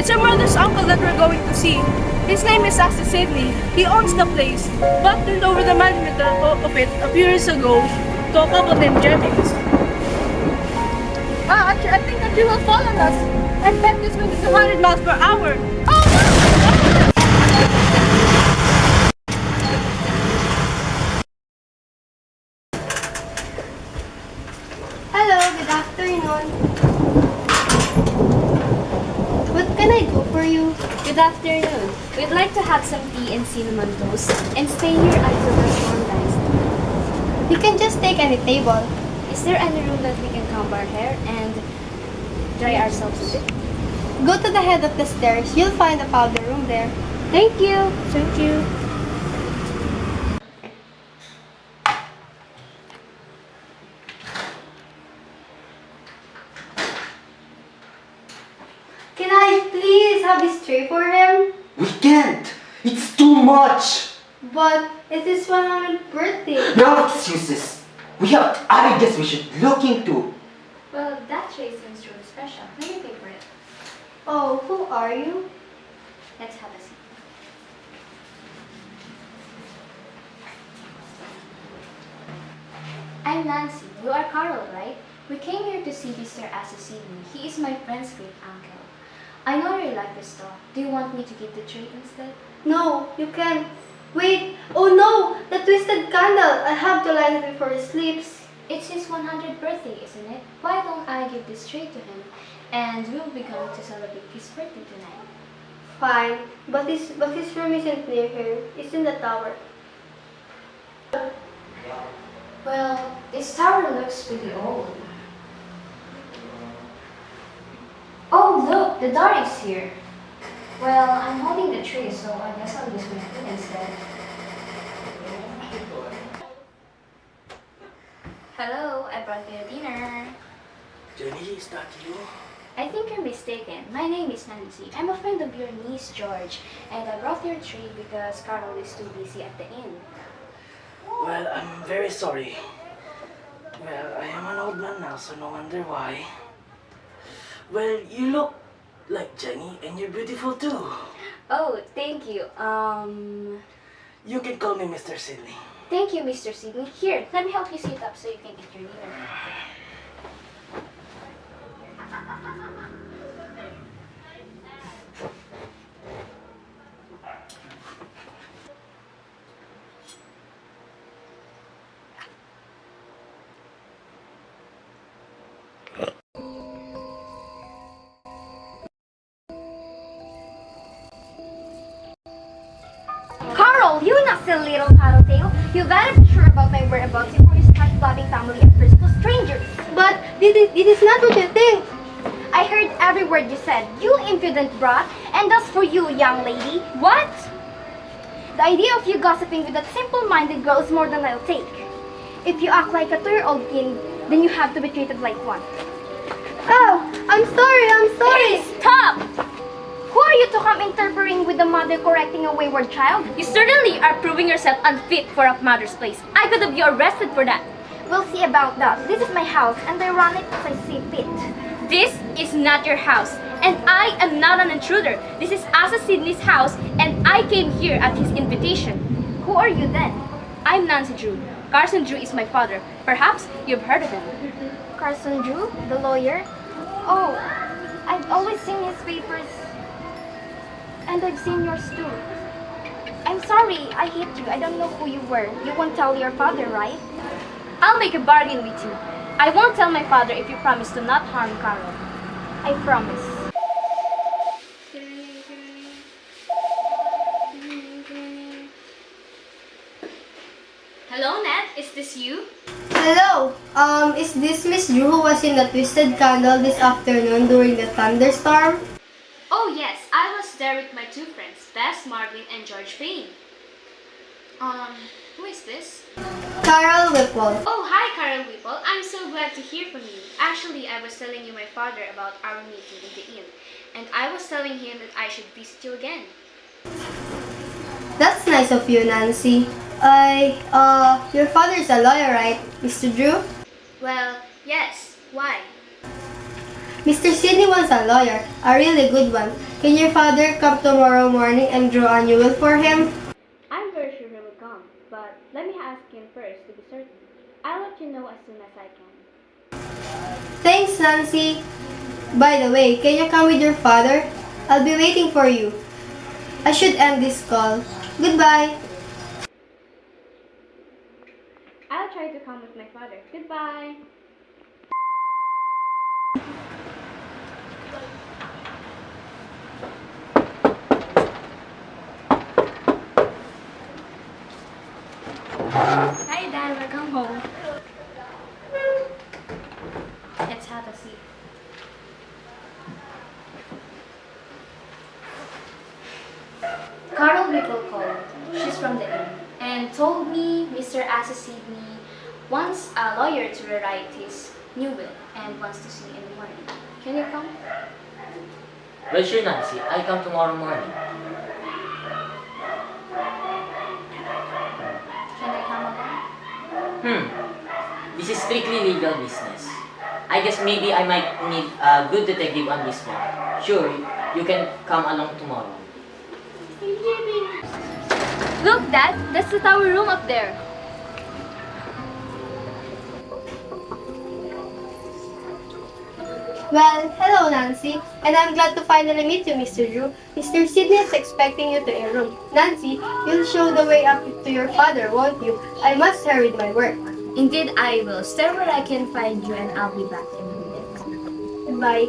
It's your mother's uncle that we're going to see. His name is Asa Sidney. He owns the place, but turned over the management of it a few years ago to a couple named Jennings. Actually, I think that you will fall on us. And bet this wind is 200 miles per hour. Oh no! Hello, good afternoon. What can I do for you? Good afternoon. We'd like to have some tea and cinnamon toast and stay here until the sun dies. You can just take any table. Is there any room that we can comb our hair and dry ourselves a bit? Go to the head of the stairs. You'll find a powder room there. Thank you. Thank you. Can I please have this tray for him? We can't! It's too much! But it is 100th birthday. No excuses! We have other guests we should look into. Well, that tray seems really special. Let me pay for it. Oh, who are you? Let's have a seat. I'm Nancy. You are Carol, right? We came here to see Mr. Asa Sidney. He is my friend's great uncle. I know you like this stuff. Do you want me to give the tray instead? No, you can't. Wait. Oh no, the twisted candle. I have to light it before he sleeps. It's his 100th birthday, isn't it? Why don't I give this tray to him? And we'll be going to celebrate his birthday tonight. Fine, but his room isn't near here. It's in the tower. Well, this tower looks pretty old. Oh, look, the door is here. Well, I'm holding the tray, so I guess I'll use my foot instead. Hello, I brought you dinner. Jenny, is that you? I think you're mistaken. My name is Nancy. I'm a friend of your niece, George, and I brought your tray because Carol is too busy at the inn. Well, I'm very sorry. Well, I am an old man now, so no wonder why. Well, you look like Jenny, and you're beautiful too. Oh, thank you. You can call me Mr. Sidney. Thank you, Mr. Sidney. Here, let me help you sit up so you can eat your dinner. Carl, you silly little tattletale. You better be sure about my whereabouts before you start flooding family affairs to strangers. But this is not what you think. I heard every word you said, you impudent brat. And as for you, young lady, what? The idea of you gossiping with that simple-minded girl is more than I'll take. If you act like a 2-year-old kid, then you have to be treated like one. Oh, I'm sorry. Hey, stop! Who are you to come interfering with the mother correcting a wayward child? You certainly are proving yourself unfit for a mother's place. I could have you arrested for that. We'll see about that. This is my house, and I run it as I see fit. This is not your house, and I am not an intruder. This is Asa Sidney's house, and I came here at his invitation. Who are you then? I'm Nancy Drew. Carson Drew is my father. Perhaps you've heard of him. Carson Drew, the lawyer? Oh, I've always seen his papers. And I've seen yours too. I'm sorry, I hate you. I don't know who you were. You won't tell your father, right? I'll make a bargain with you. I won't tell my father if you promise to not harm Carol. I promise. Hello, Ned. Is this you? Hello. Is this Miss Drew who was in the twisted candle this afternoon during the thunderstorm? Oh, yes. I was there with my two friends, Bess Marvin and George Payne. Who is this? Carol Whipple. Oh, hi, Carol Whipple. I'm so glad to hear from you. Actually, I was telling you my father about our meeting in the inn, and I was telling him that I should visit you again. That's nice of you, Nancy. Your father's a lawyer, right, Mr. Drew? Well, yes. Why? Mr. Sidney wants a lawyer, a really good one. Can your father come tomorrow morning and draw a new will for him? I'm very sure he will come, but let me ask him first to be certain. I'll let you know as soon as I can. Thanks, Nancy. By the way, can you come with your father? I'll be waiting for you. I should end this call. Goodbye. I'll try to come with my father. Goodbye. Hi, Dad. Welcome home. Let's have a seat. Carol Whipple called. She's from the inn and told me Mr. Sidney wants a lawyer to rewrite his new will and wants to see you in the morning. Can you come? Well, sure, Nancy. I'll come tomorrow morning. Can I come along? This is strictly legal business. I guess maybe I might need a good detective on this one. Sure, you can come along tomorrow. Look, Dad, that's the tower room up there. Well, hello, Nancy. And I'm glad to finally meet you, Mr. Drew. Mr. Sidney is expecting you to a room. Nancy, you'll show the way up to your father, won't you? I must hurry with my work. Indeed, I will. Stay where I can find you and I'll be back in a minute. Goodbye.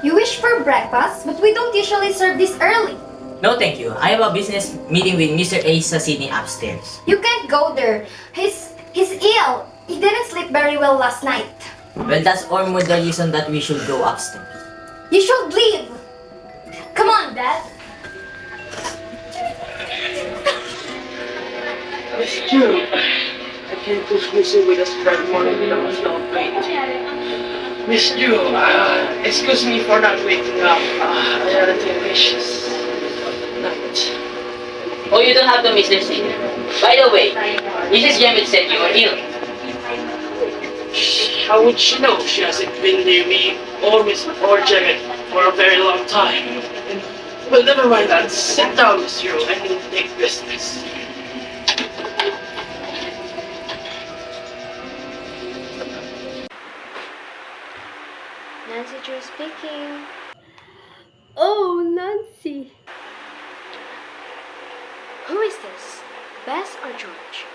You wish for breakfast, but we don't usually serve this early. No, thank you. I have a business meeting with Mr. Sidney upstairs. You can't go there. He's ill. He didn't sleep very well last night. Well, that's all more the reason that we should go upstairs. You should leave. Come on, Dad. Miss Drew, I can't cook sushi with us Friday morning without celebrating. Miss Drew, excuse me for not waking up. I had a delicious night. Oh, you don't have to, Mr. Sidney. By the way, Mrs. Jemmett said you were ill. How would she know? She hasn't been near me or Miss or Janet for a very long time. Well, never mind that. Sit down, Miss Drew. I need to take business. Nancy Drew speaking. Oh, Nancy. Who is this? Bess or George?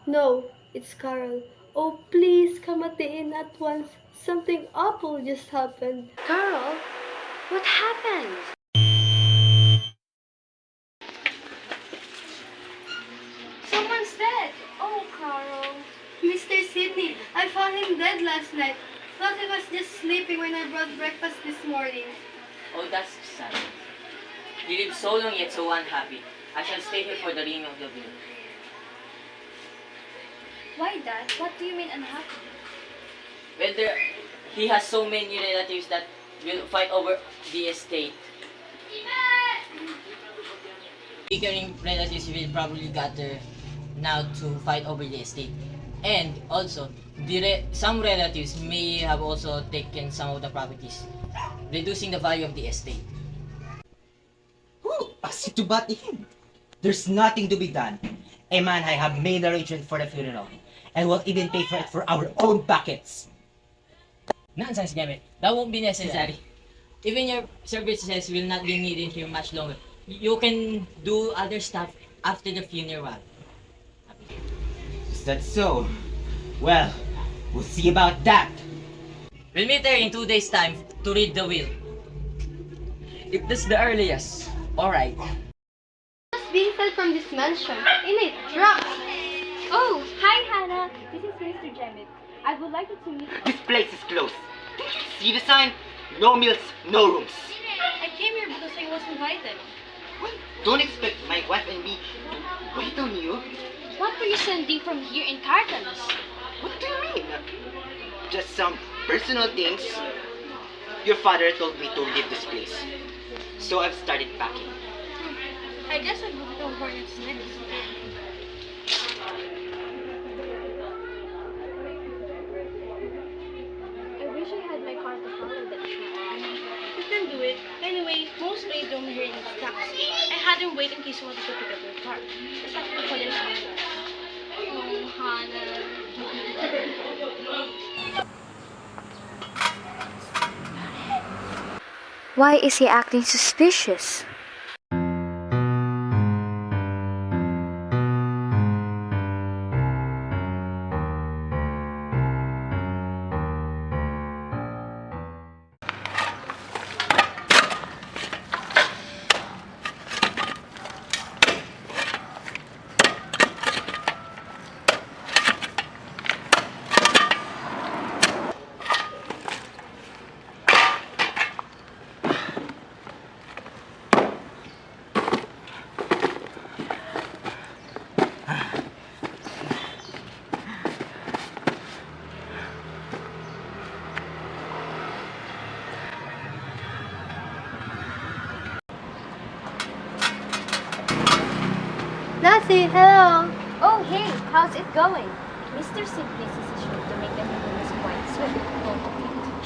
No, it's Carol. Oh, please come at the inn at once. Something awful just happened. Carol? What happened? Someone's dead. Oh, Carol. Mr. Sidney, I found him dead last night. Thought he was just sleeping when I brought breakfast this morning. Oh, that's sad. You live so long yet so unhappy. I shall stay here for the ring of the will. Why, Dad? What do you mean unhappy? Well, he has so many relatives that will fight over the estate. Bickering relatives will probably gather now to fight over the estate. And also, some relatives may have also taken some of the properties, reducing the value of the estate. As to bat him. There's nothing to be done. Man, I have made arrangement for the funeral, and will even pay for it for our own buckets. Nonsense, Gamit. That won't be necessary. Even your services will not be needed here much longer. You can do other stuff after the funeral. Is that so? Well, we'll see about that. We'll meet there in 2 days' time to read the will. If that's the earliest, alright. Just being sent from this mansion in a truck. Oh, hi, Hannah. This is Mr. Jemmett. I would like you to meet us. This place is closed. Did you see the sign? No meals, no rooms. I came here because I was invited. Well, don't expect my wife and me to wait on you. What were you sending from here in cartons? What do you mean? Just some personal things. Your father told me to leave this place. So I've started packing. I guess I'll move it over next. I wish I had my car to follow that track. You can do it. Anyway, most late don't hear any taxi. I had him wait in case you wanted to pick up your car. It's like for their house. Oh, Hannah. Why is he acting suspicious? Nancy, hello. Oh, hey, how's it going? Mr. Sidney's decision to make the meeting was quite swift.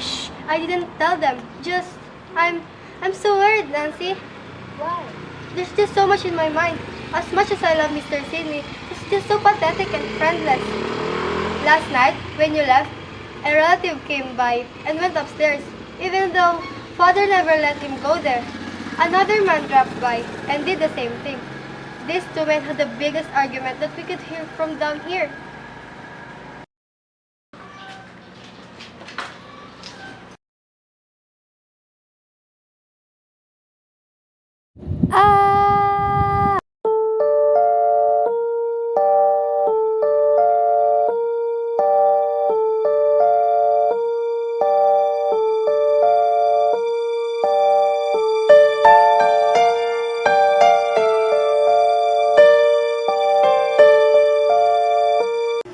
Shh, I didn't tell them. I'm so worried, Nancy. Why? There's just so much in my mind. As much as I love Mr. Sidney, he's just so pathetic and friendless. Last night, when you left, a relative came by and went upstairs, even though Father never let him go there. Another man dropped by and did the same thing. These two men had the biggest argument that we could hear from down here.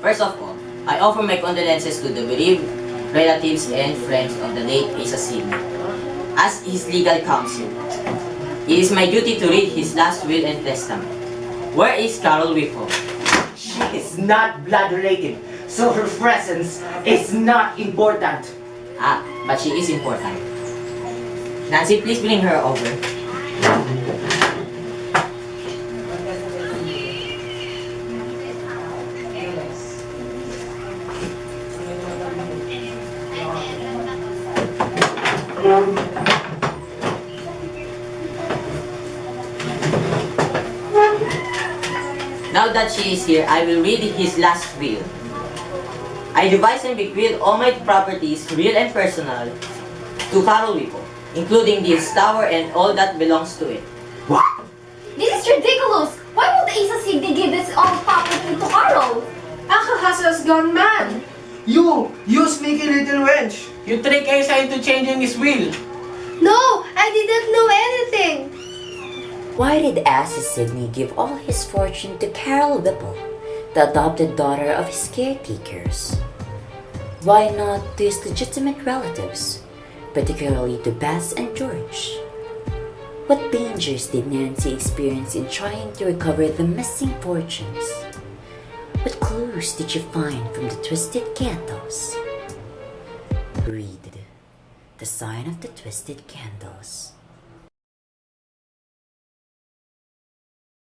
First of all, I offer my condolences to the bereaved relatives and friends of the late Asa Sidney. As his legal counsel, it is my duty to read his last will and testament. Where is Carol Whipple? She is not blood related, so her presence is not important. Ah, but she is important. Nancy, please bring her over. Now that she is here, I will read his last will. I devise and bequeath all my properties, real and personal, to Carol Whipple, including this tower and all that belongs to it. What? This is ridiculous! Why would Asa Sidney give this all property to Carol? Uncle Hassel's gone mad. You sneaky little wench! You trick Asa into changing his will. No, I didn't know anything. Why did Asa Sidney give all his fortune to Carol Whipple, the adopted daughter of his caretakers? Why not to his legitimate relatives, particularly to Bess and George? What dangers did Nancy experience in trying to recover the missing fortunes? What clues did you find from the twisted candles? Read The Sign of the Twisted Candles.